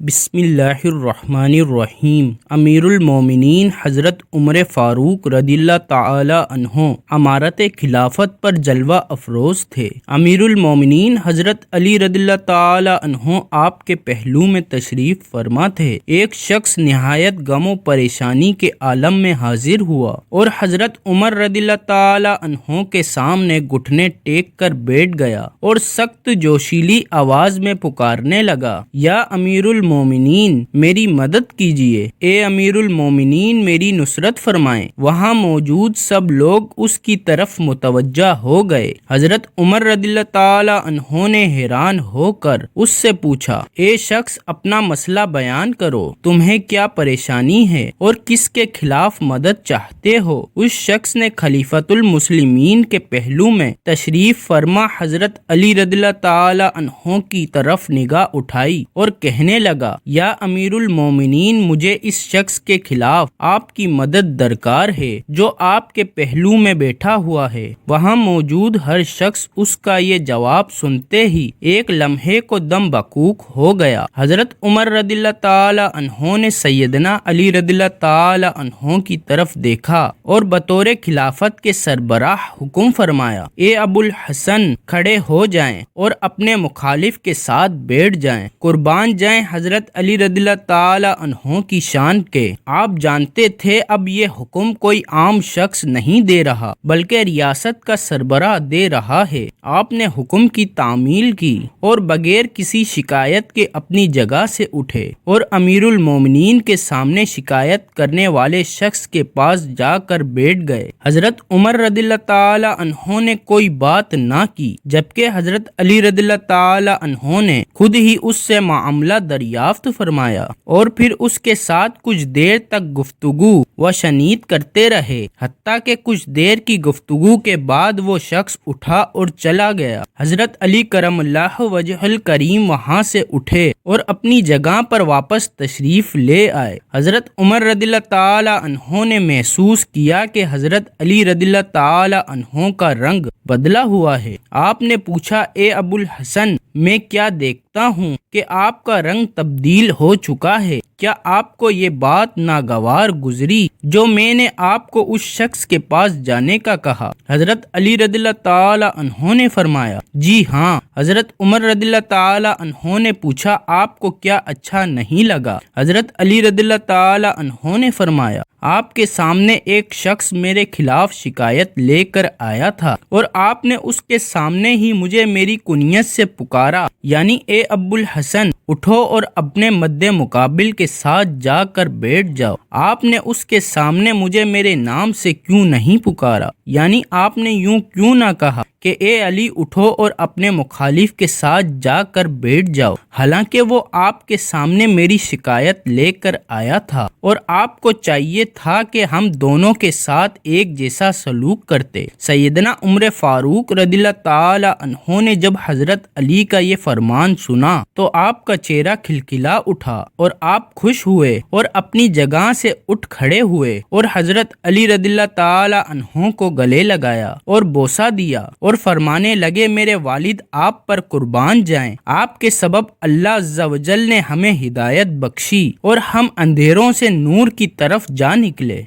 بسم اللہ الرحمن الرحیم۔ امیر المومنین حضرت عمر فاروق رضی اللہ تعالی عنہ امارت خلافت پر جلوہ افروز تھے۔ امیر المومنین حضرت علی رضی اللہ تعالی عنہ آپ کے پہلو میں تشریف فرما تھے۔ ایک شخص نہایت غم و پریشانی کے عالم میں حاضر ہوا اور حضرت عمر رضی اللہ تعالی عنہ کے سامنے گھٹنے ٹیک کر بیٹھ گیا اور سخت جوشیلی آواز میں پکارنے لگا، یا امیر المومنین میری مدد کیجیے، اے امیر المومنین میری نصرت فرمائیں۔ وہاں موجود سب لوگ اس کی طرف متوجہ ہو گئے۔ حضرت عمر رضی اللہ تعالی عنہ نے حیران ہو کر اس سے پوچھا، اے شخص اپنا مسئلہ بیان کرو، تمہیں کیا پریشانی ہے اور کس کے خلاف مدد چاہتے ہو؟ اس شخص نے خلیفۃ المسلمین کے پہلو میں تشریف فرما حضرت علی رضی اللہ تعالی عنہ کی طرف نگاہ اٹھائی اور کہنے لگا، یا امیر المومنین مجھے اس شخص کے خلاف آپ کی مدد درکار ہے جو آپ کے پہلو میں بیٹھا ہوا ہے۔ وہاں موجود ہر شخص اس کا یہ جواب سنتے ہی ایک لمحے کو دم بکوک ہو گیا۔ حضرت عمر رضی اللہ تعالی عنہ نے سیدنا علی رضی اللہ تعالی عنہ کی طرف دیکھا اور بطور خلافت کے سربراہ حکم فرمایا، اے ابو الحسن کھڑے ہو جائیں اور اپنے مخالف کے ساتھ بیٹھ جائیں۔ قربان جائیں حضرت علی رضی اللہ تعالی عنہ کی شان کے، آپ جانتے تھے اب یہ حکم کوئی عام شخص نہیں دے رہا بلکہ ریاست کا سربراہ دے رہا ہے۔ آپ نے حکم کی تعمیل کی اور بغیر کسی شکایت کے اپنی جگہ سے اٹھے اور امیر المومنین کے سامنے شکایت کرنے والے شخص کے پاس جا کر بیٹھ گئے۔ حضرت عمر رضی اللہ تعالی عنہ نے کوئی بات نہ کی، جبکہ حضرت علی رضی اللہ تعالی عنہ نے خود ہی اس سے معاملہ دریافت فرمایا اور پھر اس کے ساتھ کچھ دیر تک گفتگو و شنید کرتے رہے، حتیٰ کہ کچھ دیر کی گفتگو کے بعد وہ شخص اٹھا اور چلا گیا۔ حضرت علی کرم اللہ وجہ الکریم وہاں سے اٹھے اور اپنی جگہ پر واپس تشریف لے آئے۔ حضرت عمر رضی اللہ تعالی عنہ نے محسوس کیا کہ حضرت علی رضی اللہ تعالی عنہ کا رنگ بدلا ہوا ہے۔ آپ نے پوچھا، اے ابو الحسن میں کیا دیکھتا ہوں کہ آپ کا رنگ تبدیل ہو چکا ہے؟ کیا آپ کو یہ بات ناگوار گزری جو میں نے آپ کو اس شخص کے پاس جانے کا کہا؟ حضرت علی رضی اللہ تعالی عنہ نے فرمایا، جی ہاں۔ حضرت عمر رضی اللہ تعالی عنہ نے پوچھا، آپ کو کیا اچھا نہیں لگا؟ حضرت علی رضی اللہ تعالی عنہ نے فرمایا، آپ کے سامنے ایک شخص میرے خلاف شکایت لے کر آیا تھا اور آپ نے اس کے سامنے ہی مجھے میری کنیت سے پکارا، یعنی اے ابو الحسن اٹھو اور اپنے مد مقابل کے ساتھ جا کر بیٹھ جاؤ۔ آپ نے اس کے سامنے مجھے میرے نام سے کیوں نہیں پکارا؟ یعنی آپ نے یوں کیوں نہ کہا کہ اے علی اٹھو اور اپنے مخالف کے ساتھ جا کر بیٹھ جاؤ، حالانکہ وہ آپ کے سامنے میری شکایت لے کر آیا تھا اور آپ کو چاہیے تھا کہ ہم دونوں کے ساتھ ایک جیسا سلوک کرتے۔ سیدنا عمر فاروق رضی اللہ تعالی عنہ نے جب حضرت علی کا یہ فرمان سنا تو آپ کا چہرہ کھلکھلا اٹھا اور آپ خوش ہوئے اور اپنی جگہ سے اٹھ کھڑے ہوئے اور حضرت علی رضی اللہ تعالی عنہ کو گلے لگایا اور بوسہ دیا اور فرمانے لگے، میرے والد آپ پر قربان جائیں، آپ کے سبب اللہ عز و جل نے ہمیں ہدایت بخشی اور ہم اندھیروں سے نور کی طرف جا نکلے۔